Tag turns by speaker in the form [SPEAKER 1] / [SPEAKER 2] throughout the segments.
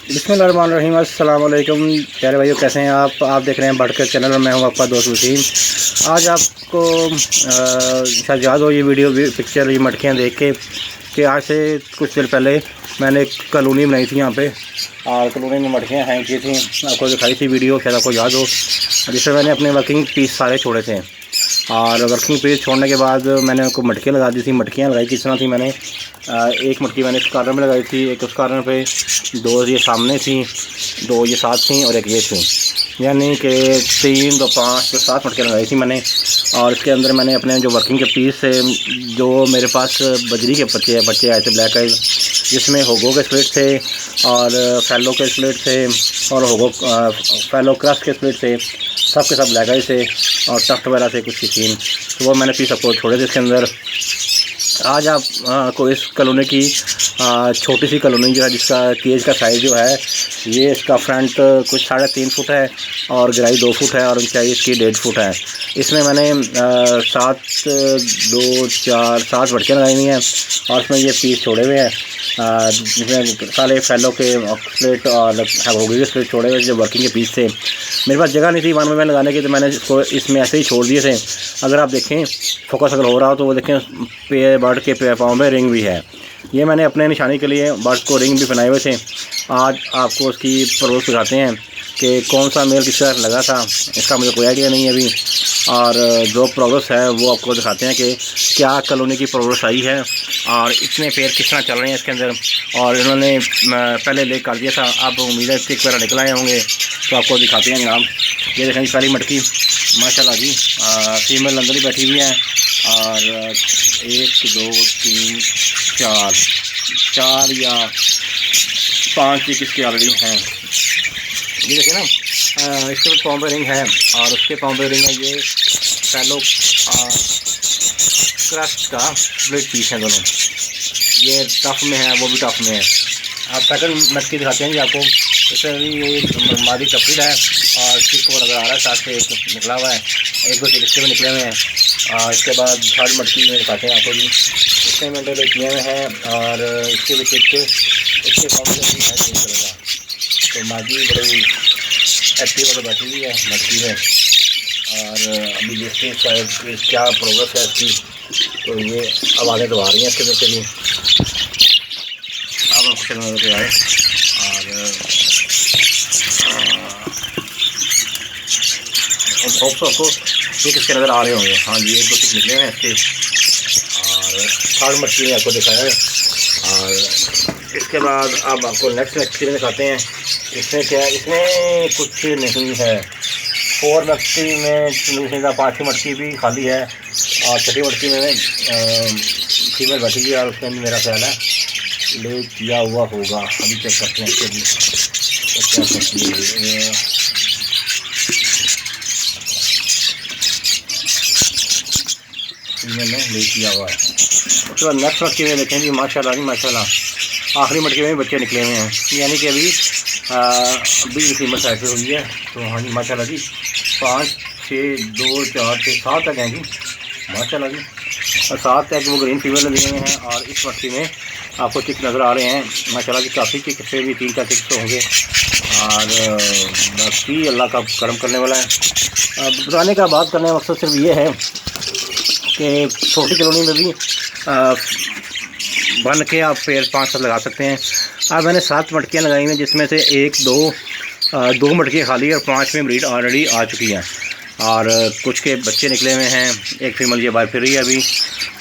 [SPEAKER 1] बिस्मिल्लाहिर्रहमानिर्रहीम। अस्सलाम वालेकुम प्यारे भाइयों, कैसे हैं आप देख रहे हैं बढ़कर चैनल और मैं हूं आपका दोस्त वसीम। आज आपको शायद याद हो ये वीडियो पिक्चर ये मटकियाँ देख के कि आज से कुछ देर पहले मैंने एक कॉलोनी बनाई थी यहाँ पे, और कॉलोनी में मटकियाँ हैंग की थी। आपको दिखाई थी वीडियो, शायद आपको याद हो, जिसमें मैंने अपने वर्किंग पीस सारे छोड़े थे। और वर्किंग पीस छोड़ने के बाद मैंने उनको मटकियाँ लगा दी थी। मटकियाँ लगाई किस तरह थी, मैंने एक मटकी मैंने इस कार्नर में लगाई थी, एक उस कार्नर पे, दो ये सामने थी, दो ये साथ थी और एक ये थी, यानी कि 3 2 5 तो 7 मटकियाँ लगाई थी मैंने। और इसके अंदर मैंने अपने जो वर्किंग के पीस से, जो मेरे पास बजरी के बच्चे आए थे ब्लैक आइज, जिसमें होगो के स्प्लिट थे और फैलो के स्प्लिट थे और होगो फैलो क्रस्ट के स्प्लिट थे, सब के सब ब्लैक आइज थे और टफ्ट वगैरह थे कुछ किसी। तो वो मैंने पीस आपको छोड़े थे इसके अंदर। आज आप को इस कॉलोनी की छोटी सी कॉलोनी जो है, जिसका केज का साइज़ जो है, ये इसका फ्रंट कुछ 3.5 फुट है और गहराई 2 फुट है और ऊंचाई इसकी 1.5 फुट है। इसमें मैंने 7 2 4 7 मटकियाँ लगाई हुई हैं और इसमें ये पीस छोड़े हुए हैं, जिसमें सारे फैलो के स्प्लिट और होगी के स्प्लिट छोड़े हुए जो वर्किंग के पीस थे। मेरे पास जगह नहीं थी वन में लगाने की, तो मैंने इसको इसमें ऐसे ही छोड़ दिए थे। अगर आप देखें, फोकस अगर हो रहा हो तो वो देखें, बर्ड के पाँव में रिंग भी है। ये मैंने अपने निशानी के लिए बर्ड को रिंग भी बनाए हुए थे। आज आपको उसकी प्रोग्रेस दिखाते हैं कि कौन सा मेल किस तरह लगा था, इसका मुझे कोई आइडिया नहीं है अभी। और जो प्रोग्रेस है वो आपको दिखाते हैं कि क्या कॉलोनी की प्रोग्रेस आई है और इतने पेड़ किस तरह चल रहे हैं इसके अंदर। और इन्होंने पहले ले कर दिया था, अब उम्मीद है स्टिक वगैरह निकल आए होंगे, तो आपको दिखाते हैं जनाब। ये देखें पहली मटकी माशाल्लाह जी, फीमेल अंदर ही बैठी हुई है और 1 2 3 4 या 5 चीज इसकी ऑलरेडी हैं। ये देखिए ना, इसके पाँव पे रिंग है और उसके पाँव पे रिंग है। ये फैलो क्रस्ट का स्प्लिट पीस है दोनों, ये टफ में है, वो भी टफ में है। आप सेकंड मटकी दिखाते हैं जी आपको। इसमें भी ये मादी टफिल है और चिक को नज़र आ रहा है, साथ से एक निकला हुआ है, एक दो चिक्के में निकले हुए हैं। और इसके बाद थर्ड मटकी में दिखाते हैं आपको जी। इसमें मैंने किए हुए हैं और इसके भी चिक इसके कॉम्बिनेशन है ग्रीन कलर का। तो मादी बड़ी एक्टिव वाली बैठी हुई है मटकी में और अभी देखते हैं शायद क्या प्रोग्रेस है इसकी। तो ये आवाज़ें तो आ रही हैं इसके अंदर से भी, आप खुश नजर पे आए। और आपको ये किसके नज़र आ रहे होंगे। हाँ जी, एक दो टिक निकले हैं इसके। और थर्ड मछली ने आपको दिखाया है। और इसके बाद अब आपको नेक्स्ट मछली दिखाते हैं। इसमें क्या है, इसमें कुछ नहीं है। 4 मछली में 5 मटकी भी खाली है और 6ठी मटकी में फीमेल बैठी हुई है और उसमें मेरा ख्याल है ले किया हुआ होगा। अभी चेक करते हैं इसके भी क्या मछली फीमेल ने ले किया हुआ है। उसके बाद नेक्स्ट मटकी में देखें जी, माशाल्लाह जी माशाल्लाह, आखिरी मटकी में बच्चे निकले हुए हैं, यानी कि अभी फीमेल साइड से हुई है। तो हाँ जी माशाल्लाह जी, 5 6 2 4 6 7 तक हैं जी माशाल्लाह जी। और 7 तक वो ग्रीन फीमेल लिए हुए हैं। और इस मटकी में आपको चिक नज़र आ रहे हैं माशाल्लाह जी, काफ़ी चिक से भी 3 4 चिक्स तो होंगे। और बाकी अल्लाह का करम करने वाला है। बताने का बात करने का मकसद सिर्फ ये है कि छोटी कॉलोनी में भी बन के आप पेड़ 5 7 लगा सकते हैं। अब मैंने 7 मटकियाँ लगाई हैं, जिसमें से 1 2 मटकियाँ खाली और 5 में ब्रीड ऑलरेडी आ चुकी हैं और कुछ के बच्चे निकले हुए हैं। एक फीमेल ये बाहर फिर रही है अभी।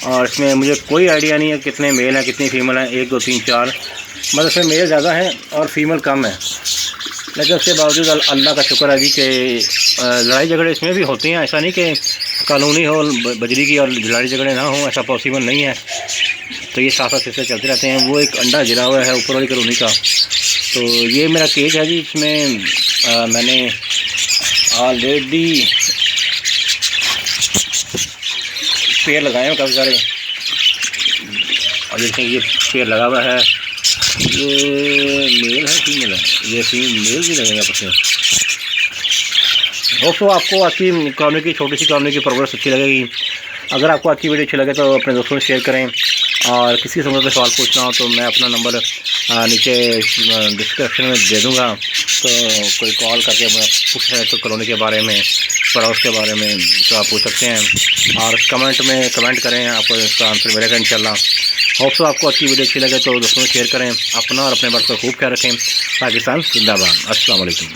[SPEAKER 1] और इसमें मुझे कोई आइडिया नहीं है कितने मेल हैं कितनी फीमेल हैं, 1 2 3 4, मतलब इसमें मेल ज़्यादा है और फीमेल कम है। लेकिन उसके बावजूद अल्लाह का शुक्र है जी कि लड़ाई झगड़े इसमें भी होते हैं। ऐसा नहीं कि कॉलोनी हो बजरी की और लड़ाई झगड़े ना हो, ऐसा पॉसिबल नहीं है। तो ये साथ सिलसिले चलते रहते हैं। वो एक अंडा गिरा हुआ है ऊपर वाली कॉलोनी का। तो ये मेरा केज है जी, इसमें मैंने ऑलरेडी पेड़ लगाए हैं काफ़ी सारे। और देखें ये पेड़ लगा हुआ है, ये मेल है फीमेल है, ये फीमेल भी लगेगा पीछे। दोस्तों, आपको आज की कॉलोनी की छोटी सी कॉलोनी की प्रोग्रेस अच्छी लगेगी। अगर आपको आज की वीडियो अच्छी लगे तो अपने दोस्तों से शेयर करें। और किसी समझ में सवाल पूछना हो तो मैं अपना नंबर नीचे डिस्क्रिप्शन में दे दूँगा, तो कोई कॉल करके पूछ रहे तो कॉलोनी के बारे में, पड़ोस के बारे में, तो आप पूछ सकते हैं। और कमेंट में कमेंट करें, आपको इसका आंसर मिलेगा इंशाल्लाह। होप सो आपको अच्छी वीडियो अच्छी लगे तो दोस्तों में शेयर करें। अपना और अपने बर्ड का खूब ख्याल रखें। पाकिस्तान जिंदाबाद। अस्सलाम वालेकुम।